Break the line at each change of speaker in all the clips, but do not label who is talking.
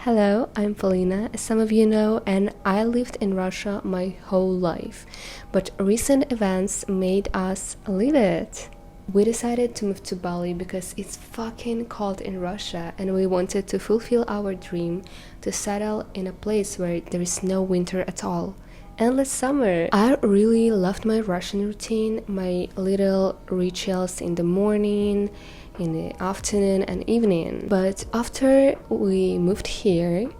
Hello, I'm Polina, as some of you know, and I lived in Russia my whole life. But recent events made us leave it. We decided to move to Bali because it's fucking cold in Russia and we wanted to fulfill our dream to settle in a place where there is no winter at all. Endless summer. I really loved my Russian routine, my little rituals in the morning, in the afternoon and evening. But after we moved here,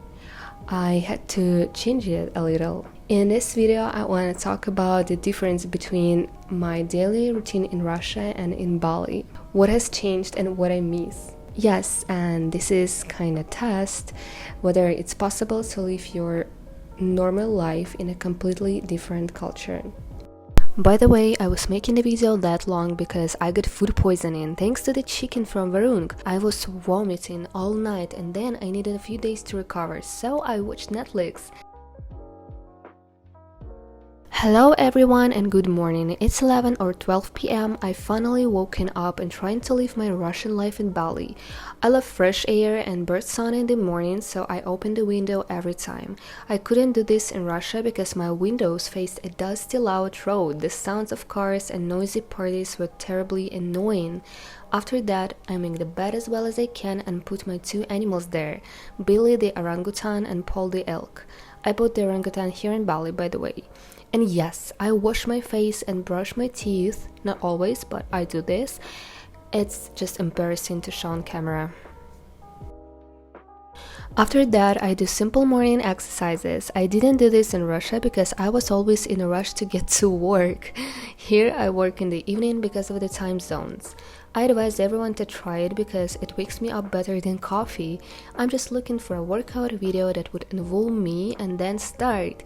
I had to change it a little. In this video, I want to talk about the difference between my daily routine in Russia and in Bali. What has changed and what I miss. Yes, and this is kind of test whether it's possible to live your normal life in a completely different culture. By the way, I was making the video that long because I got food poisoning thanks to the chicken from Varung. I was vomiting all night and then I needed a few days to recover, so I watched Netflix. Hello everyone and good morning. It's 11 or 12 p.m. I finally woken up and trying to live my Russian life in Bali. I love fresh air and bird sound in the morning, so I open the window every time. I couldn't do this in Russia because my windows faced a dusty loud road. The sounds of cars and noisy parties were terribly annoying. After that, I make the bed as well as I can and put my two animals there, Billy the orangutan and Paul the elk. I bought the orangutan here in Bali, by the way. And yes, I wash my face and brush my teeth, not always, but I do this. It's just embarrassing to show on camera. After that, I do simple morning exercises. I didn't do this in Russia because I was always in a rush to get to work. Here I work in the evening because of the time zones. I advise everyone to try it because it wakes me up better than coffee. I'm just looking for a workout video that would involve me and then start.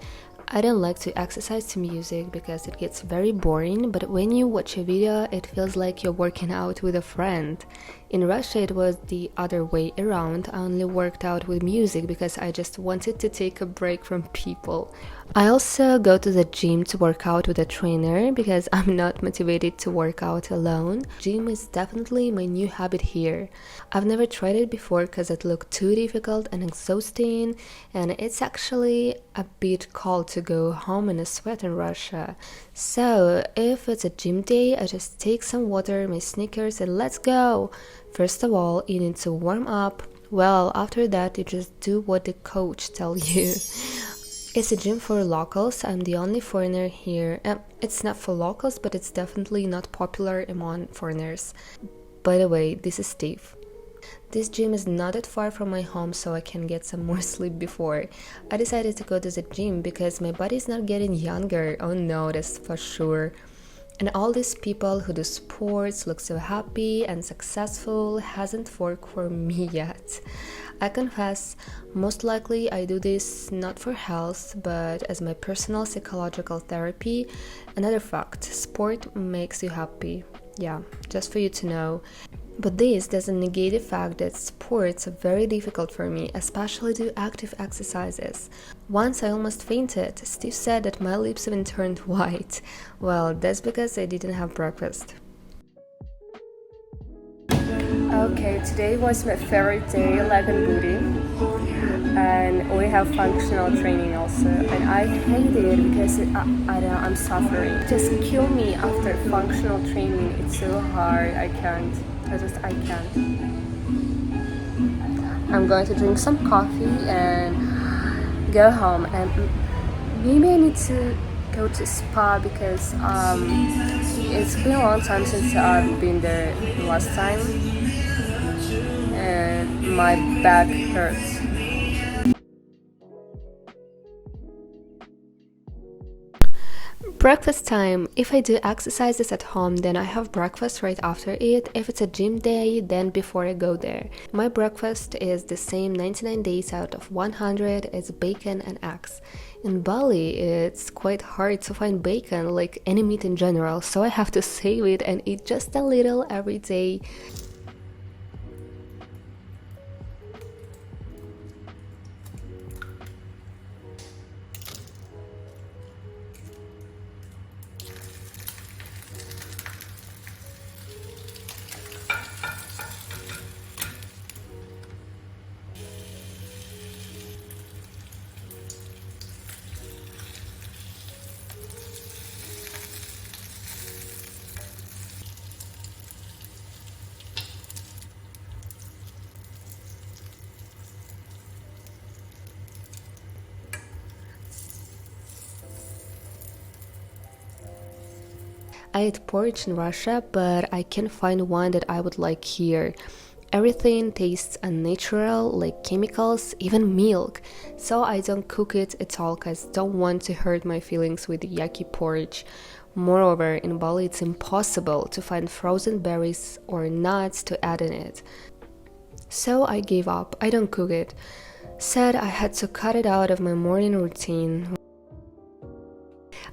I don't like to exercise to music because it gets very boring, but when you watch a video, it feels like you're working out with a friend. In Russia, it was the other way around. I only worked out with music because I just wanted to take a break from people. I also go to the gym to work out with a trainer because I'm not motivated to work out alone. Gym is definitely my new habit here. I've never tried it before because it looked too difficult and exhausting, and it's actually a bit cold to go home in a sweat in Russia. So if it's a gym day, I just take some water, my sneakers, and let's go. First of all, you need to warm up. Well, after that, you just do what the coach tells you. It's a gym for locals. I'm the only foreigner here. It's not for locals, but it's definitely not popular among foreigners. By the way, this is Steve. This gym is not that far from my home, so I can get some more sleep before. I decided to go to the gym because my body's not getting younger. Oh no, that's for sure. And all these people who do sports look so happy and successful hasn't worked for me yet. I confess, most likely I do this not for health, but as my personal psychological therapy. Another fact, sport makes you happy. Yeah, just for you to know. But this doesn't negate the fact that sports are very difficult for me, especially to active exercises. Once I almost fainted. Steve said that my lips even turned white. Well, that's because I didn't have breakfast. Okay, today was my favorite day, leg and booty. And we have functional training also. And I hate it because I'm suffering. Just kill me after functional training. It's so hard. I can't. I can't. I'm going to drink some coffee and go home. And maybe I need to go to spa because it's been a long time since I've been there last time. And my back hurts. Breakfast time. If I do exercises at home, then I have breakfast right after it. If it's a gym day, then before I go there. My breakfast is the same 99 days out of 100. It's bacon and eggs. In Bali, it's quite hard to find bacon, like any meat in general, so I have to save it and eat just a little every day. I ate porridge in Russia, but I can't find one that I would like here. Everything tastes unnatural, like chemicals, even milk. So I don't cook it at all because I don't want to hurt my feelings with yucky porridge. Moreover, in Bali it's impossible to find frozen berries or nuts to add in it. So I gave up, I don't cook it. Said I had to cut it out of my morning routine.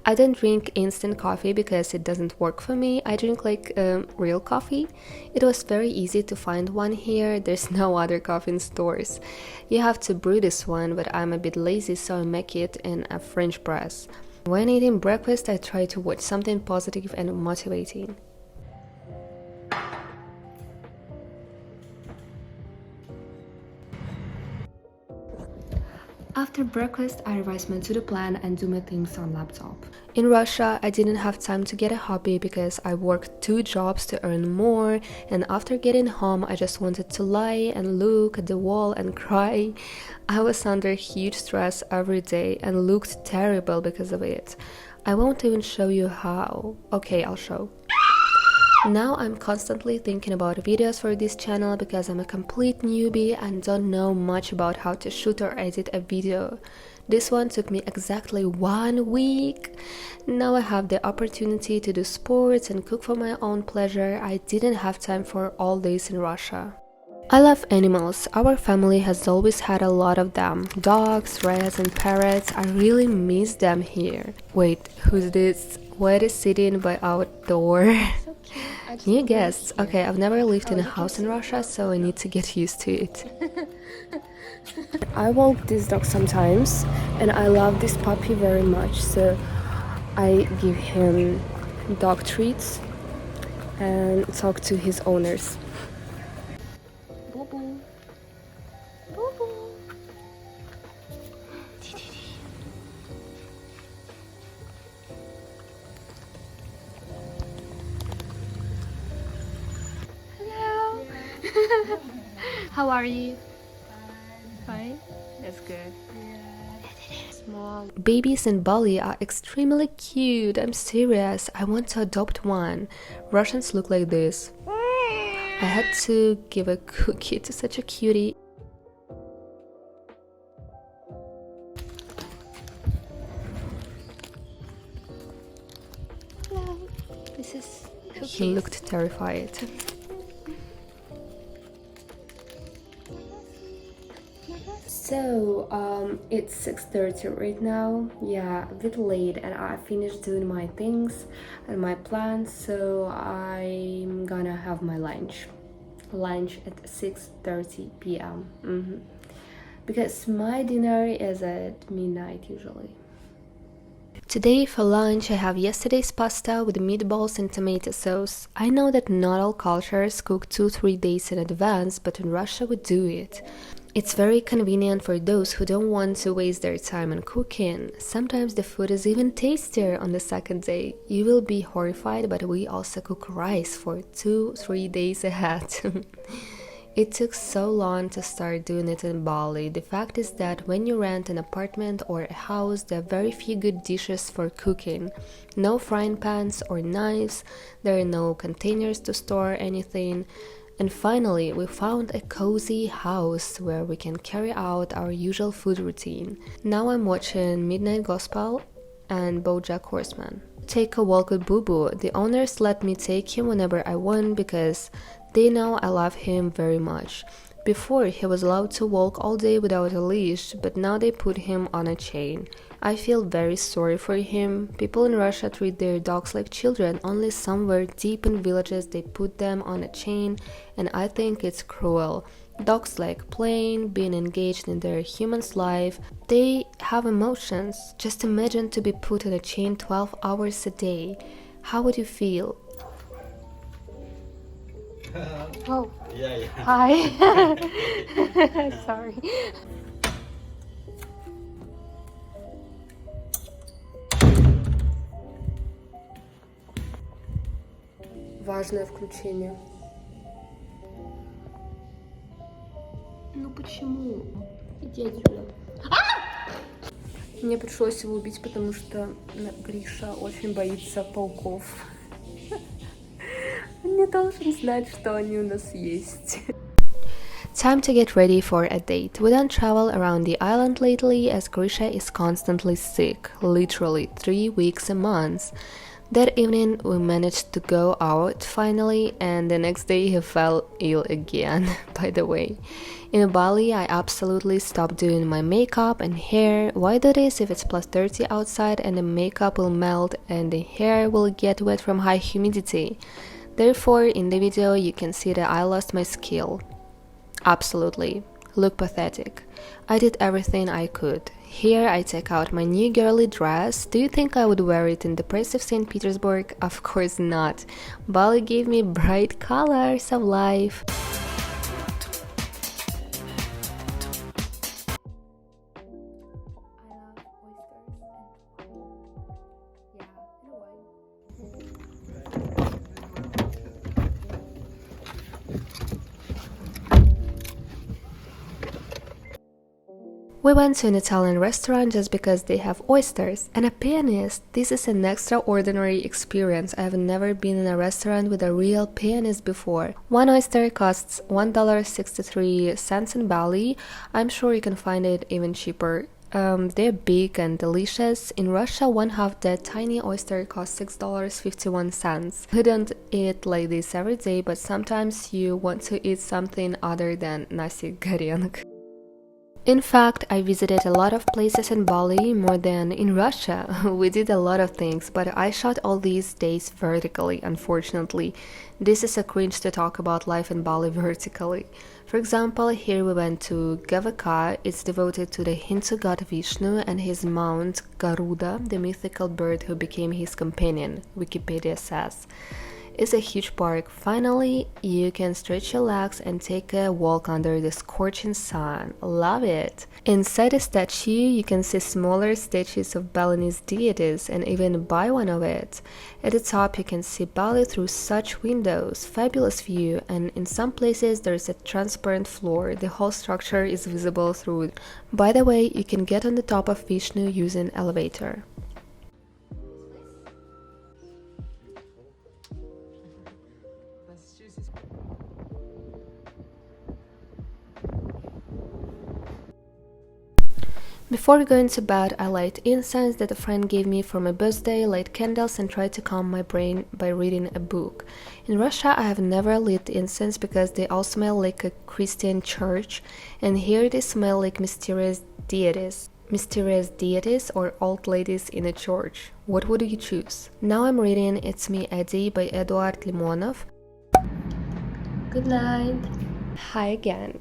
I don't drink instant coffee because it doesn't work for me. I drink like real coffee. It was very easy to find one here. There's no other coffee in stores. You have to brew this one, but I'm a bit lazy, so I make it in a French press. When eating breakfast, I try to watch something positive and motivating. After breakfast, I revise my to-do plan and do my things on laptop. In Russia, I didn't have time to get a hobby because I worked 2 jobs to earn more, and after getting home, I just wanted to lie and look at the wall and cry. I was under huge stress every day and looked terrible because of it. I won't even show you how. Okay, I'll show. Now I'm constantly thinking about videos for this channel because I'm a complete newbie and don't know much about how to shoot or edit a video. This one took me exactly 1 week. Now I have the opportunity to do sports and cook for my own pleasure. I didn't have time for all this in Russia. I love animals. Our family has always had a lot of them. Dogs, rats and parrots. I really miss them here. Wait, who's this? Why is sitting by our door? New guests. Okay, I've never lived in a house in Russia, so I need to get used to it. I walk this dog sometimes, and I love this puppy very much, so I give him dog treats and talk to his owners. Boo-boo. Boo-boo. How are you? Fine. That's good. Small. Babies in Bali are extremely cute. I'm serious. I want to adopt one. Russians look like this. I had to give a cookie to such a cutie. Hello. This is cookies. He looked terrified. So, it's 6:30 right now. Yeah, a bit late, and I finished doing my things and my plans, so I'm gonna have my lunch at 6:30 p.m. Because my dinner is at midnight usually. Today for lunch I have yesterday's pasta with meatballs and tomato sauce. I know that not all cultures cook 2-3 days in advance, but in Russia we do it. It's very convenient for those who don't want to waste their time on cooking. Sometimes the food is even tastier on the second day. You will be horrified, but we also cook rice for 2-3 days ahead. It took so long to start doing it in Bali. The fact is that when you rent an apartment or a house, there are very few good dishes for cooking. No frying pans or knives, there are no containers to store anything. And finally, we found a cozy house where we can carry out our usual food routine. Now I'm watching Midnight Gospel and BoJack Horseman. Take a walk with Boo Boo. The owners let me take him whenever I want because they know I love him very much. Before, he was allowed to walk all day without a leash, but now they put him on a chain. I feel very sorry for him. People in Russia treat their dogs like children. Only somewhere deep in villages they put them on a chain, and I think it's cruel. Dogs like playing, being engaged in their human's life. They have emotions. Just imagine to be put on a chain 12 hours a day. How would you feel? Oh.
Yeah.
Hi. Sorry. Важное включение. Ну почему? Иди отсюда. Мне пришлось его убить, потому что Гриша очень боится пауков. не должен знать, что они у нас есть. Time to get ready for a date. We don't travel around the island lately as Grisha is constantly sick, literally 3 weeks a month. That evening we managed to go out finally, and the next day he fell ill again, by the way. In Bali, I absolutely stopped doing my makeup and hair. Why do this if it's plus 30 outside and the makeup will melt and the hair will get wet from high humidity? Therefore, in the video you can see that I lost my skill. Absolutely. Look pathetic. I did everything I could. Here I take out my new girly dress. Do you think I would wear it in depressive St. Petersburg? Of course not. Bali gave me bright colors of life. We went to an Italian restaurant just because they have oysters and a pianist. This is an extraordinary experience. I have never been in a restaurant with a real pianist before. One oyster costs $1.63 in Bali. I'm sure you can find it even cheaper. They're big and delicious. In Russia, one half that tiny oyster costs $6.51. We don't eat like this every day, but sometimes you want to eat something other than nasi goreng. In fact, I visited a lot of places in Bali more than in Russia. We did a lot of things, but I shot all these days vertically, unfortunately. This is a cringe to talk about life in Bali vertically. For example, here we went to Gavaka. It's devoted to the Hindu god Vishnu and his mount Garuda, the mythical bird who became his companion, Wikipedia says. It's a huge park. Finally, you can stretch your legs and take a walk under the scorching sun. Love it! Inside the statue, you can see smaller statues of Balinese deities and even buy one of it. At the top, you can see Bali through such windows. Fabulous view, and in some places there's a transparent floor. The whole structure is visible through it. By the way, you can get on the top of Vishnu using elevator. Before going to bed, I light incense that a friend gave me for my birthday, light candles and try to calm my brain by reading a book. In Russia, I have never lit incense because they all smell like a Christian church, and here they smell like mysterious deities. Mysterious deities or old ladies in a church. What would you choose? Now I'm reading It's Me, Eddie by Eduard Limonov. Good night. Hi again.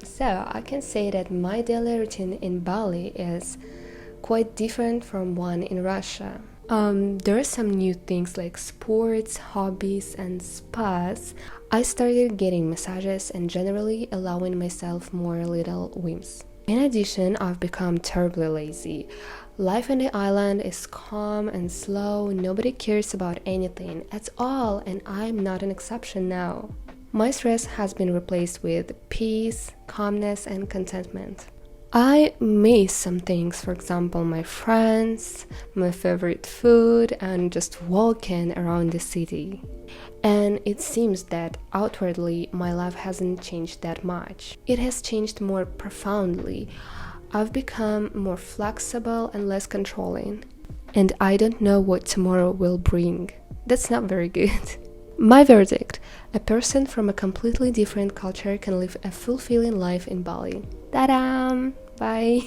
So I can say that my daily routine in Bali is quite different from one in Russia. There are some new things like sports, hobbies, and spas. I started getting massages and generally allowing myself more little whims. In addition, I've become terribly lazy. Life on the island is calm and slow, nobody cares about anything at all, and I'm not an exception now. My stress has been replaced with peace, calmness, and contentment. I miss some things, for example, my friends, my favorite food, and just walking around the city. And it seems that outwardly my life hasn't changed that much. It has changed more profoundly. I've become more flexible and less controlling. And I don't know what tomorrow will bring. That's not very good. My verdict: a person from a completely different culture can live a fulfilling life in Bali. Ta-da! Bye!